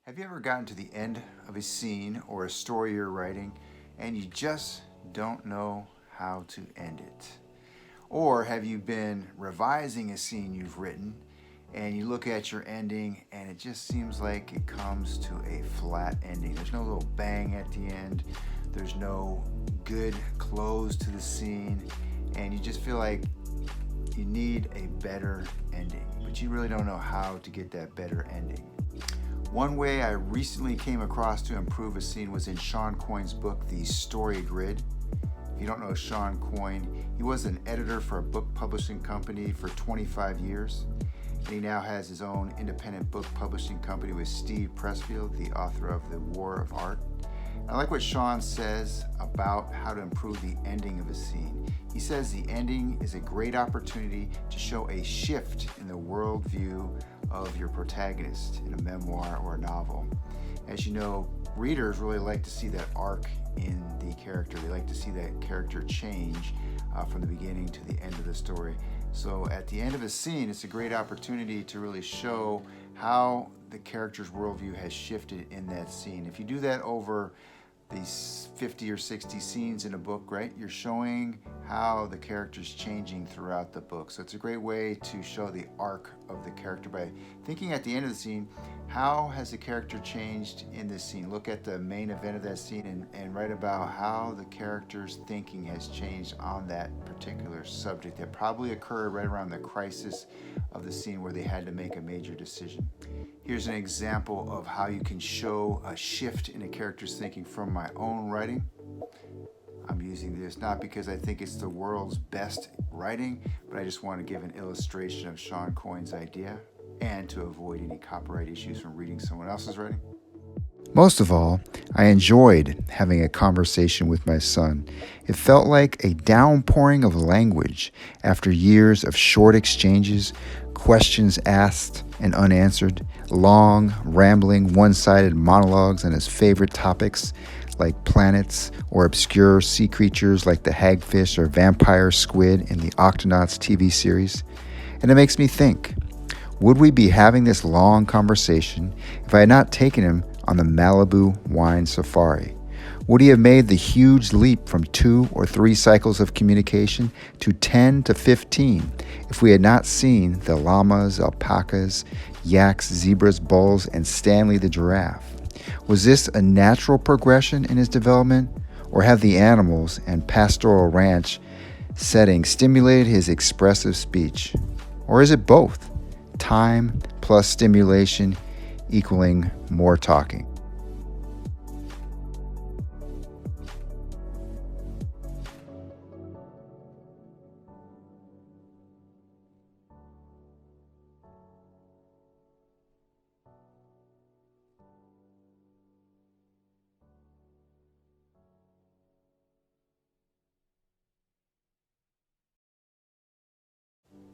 Have you ever gotten to the end of a scene or a story you're writing and you just don't know how to end it? Or have you been revising a scene you've written and you look at your ending and it just seems like it comes to a flat ending? There's no little bang at the end, there's no good close to the scene, and you just feel like you need a better ending, but you really don't know how to get that better ending. One way I recently came across to improve a scene was in Shawn Coyne's book, The Story Grid. If you don't know Shawn Coyne, he was an editor for a book publishing company for 25 years. And he now has his own independent book publishing company with Steve Pressfield, the author of The War of Art. I like what Shawn says about how to improve the ending of a scene. He says the ending is a great opportunity to show a shift in the worldview of your protagonist in a memoir or a novel. As you know, readers really like to see that arc in the character. They like to see that character change from the beginning to the end of the story. So at the end of a scene, it's a great opportunity to really show how the character's worldview has shifted in that scene. If you do that over these 50 or 60 scenes in a book, right, you're showing how the character's changing throughout the book. So it's a great way to show the arc of the character by thinking at the end of the scene, how has the character changed in this scene? Look at the main event of that scene and write about how the character's thinking has changed on that particular subject that probably occurred right around the crisis of the scene where they had to make a major decision. Here's an example of how you can show a shift in a character's thinking from my own writing. I'm using this not because I think it's the world's best writing, but I just want to give an illustration of Shawn Coyne's idea and to avoid any copyright issues from reading someone else's writing. Most of all, I enjoyed having a conversation with my son. It felt like a downpouring of language after years of short exchanges, questions asked and unanswered, long, rambling, one-sided monologues on his favorite topics like planets or obscure sea creatures like the hagfish or vampire squid in the Octonauts TV series. And it makes me think, would we be having this long conversation if I had not taken him on the Malibu wine safari? Would he have made the huge leap from 2 or 3 cycles of communication to 10 to 15 if we had not seen the llamas, alpacas, yaks, zebras, bulls, and Stanley the giraffe? Was this a natural progression in his development, or have the animals and pastoral ranch setting stimulated his expressive speech? Or is it both? Time plus stimulation equaling more talking.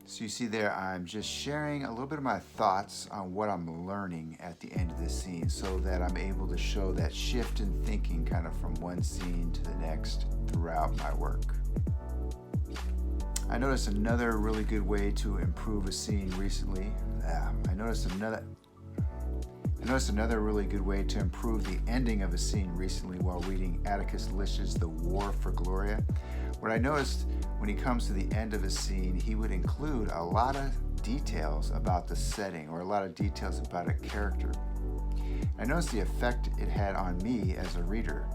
So you see there, I'm just sharing a little bit of my thoughts on what I'm learning at the end of this scene so that I'm able to show that shift in thinking kind of from one scene to the next throughout my work. I noticed another really good way to improve a scene recently. I noticed another really good way to improve the ending of a scene recently while reading Atticus Lish's The War for Gloria. What I noticed when he comes to the end of a scene, he would include a lot of details about the setting or a lot of details about a character. I noticed the effect it had on me as a reader.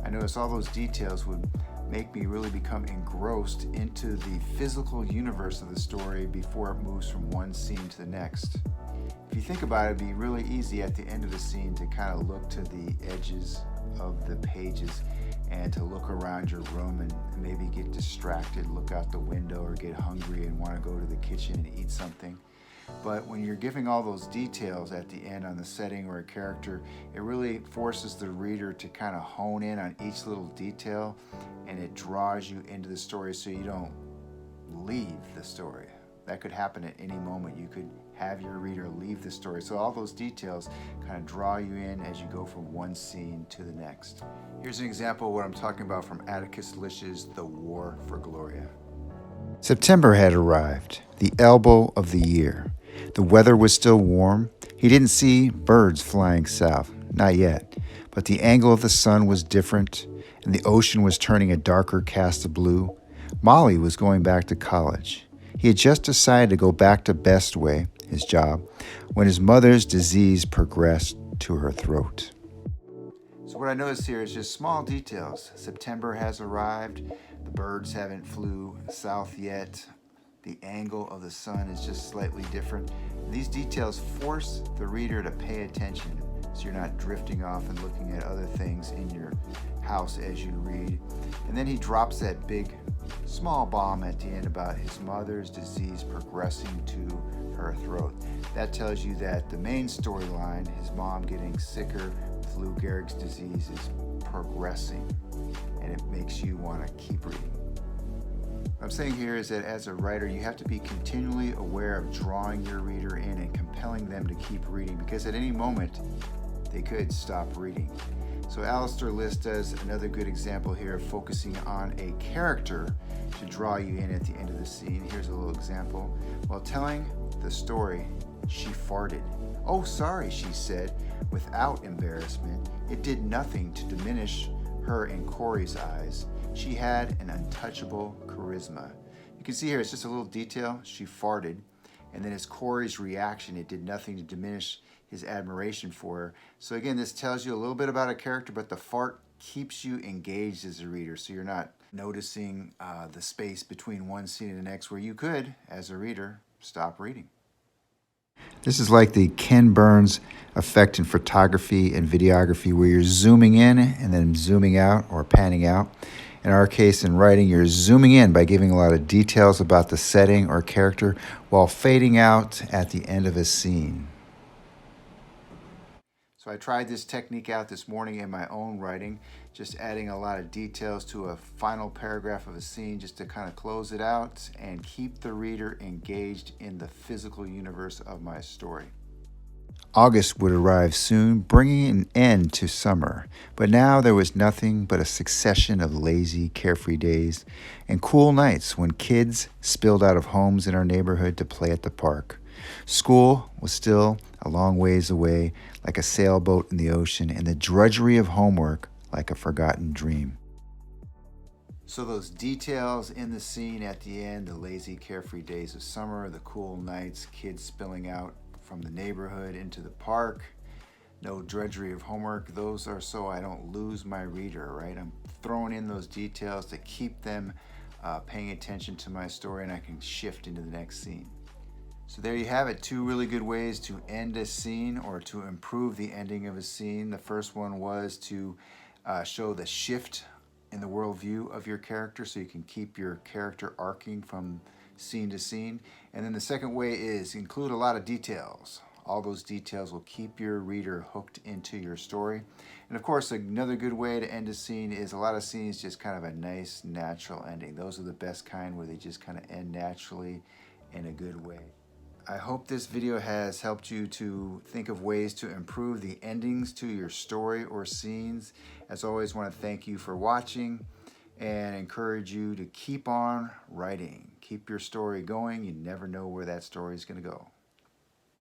I noticed all those details would make me really become engrossed into the physical universe of the story before it moves from one scene to the next. If you think about it, it'd be really easy at the end of the scene to kind of look to the edges of the pages and to look around your room and maybe get distracted, look out the window, or get hungry and want to go to the kitchen and eat something. But when you're giving all those details at the end on the setting or a character, it really forces the reader to kind of hone in on each little detail, and it draws you into the story so you don't leave the story. That could happen at any moment. You could have your reader leave the story. So all those details kind of draw you in as you go from one scene to the next. Here's an example of what I'm talking about from Atticus Lish's The War for Gloria. September had arrived, the elbow of the year. The weather was still warm. He didn't see birds flying south, not yet, but the angle of the sun was different, and the ocean was turning a darker cast of blue. Molly was going back to college. He had just decided to go back to Bestway, his job, when his mother's disease progressed to her throat. So what I noticed here is just small details. September has arrived. The birds haven't flew south yet. The angle of the sun is just slightly different. These details force the reader to pay attention so you're not drifting off and looking at other things in your house as you read. And then he drops that big, small bomb at the end about his mother's disease progressing to her throat. That tells you that the main storyline, his mom getting sicker with Lou Gehrig's disease, is progressing, and it makes you want to keep reading. What I'm saying here is that as a writer, you have to be continually aware of drawing your reader in and compelling them to keep reading, because at any moment they could stop reading. So Atticus Lish does another good example here of focusing on a character to draw you in at the end of the scene. Here's a little example. While telling the story, she farted. "Oh, sorry," she said, without embarrassment. It did nothing to diminish her in Corey's eyes. She had an untouchable charisma. You can see here, it's just a little detail. She farted. And then it's Corey's reaction. It did nothing to diminish his admiration for her. So again, this tells you a little bit about a character, but the fart keeps you engaged as a reader. So you're not noticing the space between one scene and the next, where you could, as a reader, stop reading. This is like the Ken Burns effect in photography and videography, where you're zooming in and then zooming out or panning out. In our case, in writing, you're zooming in by giving a lot of details about the setting or character while fading out at the end of a scene. So I tried this technique out this morning in my own writing, just adding a lot of details to a final paragraph of a scene just to kind of close it out and keep the reader engaged in the physical universe of my story. August would arrive soon, bringing an end to summer, but now there was nothing but a succession of lazy, carefree days and cool nights when kids spilled out of homes in our neighborhood to play at the park. School was still a long ways away, like a sailboat in the ocean, and the drudgery of homework like a forgotten dream. So those details in the scene at the end, the lazy, carefree days of summer, the cool nights, kids spilling out from the neighborhood into the park, no drudgery of homework, those are so I don't lose my reader, right? I'm throwing in those details to keep them paying attention to my story, and I can shift into the next scene. So there you have it, 2 really good ways to end a scene or to improve the ending of a scene. The first one was to show the shift in the worldview of your character so you can keep your character arcing from scene to scene. And then the second way is include a lot of details. All those details will keep your reader hooked into your story. And of course, another good way to end a scene is a lot of scenes just kind of a nice, natural ending. Those are the best kind, where they just kind of end naturally in a good way. I hope this video has helped you to think of ways to improve the endings to your story or scenes. As always, I want to thank you for watching and encourage you to keep on writing. Keep your story going. You never know where that story is going to go.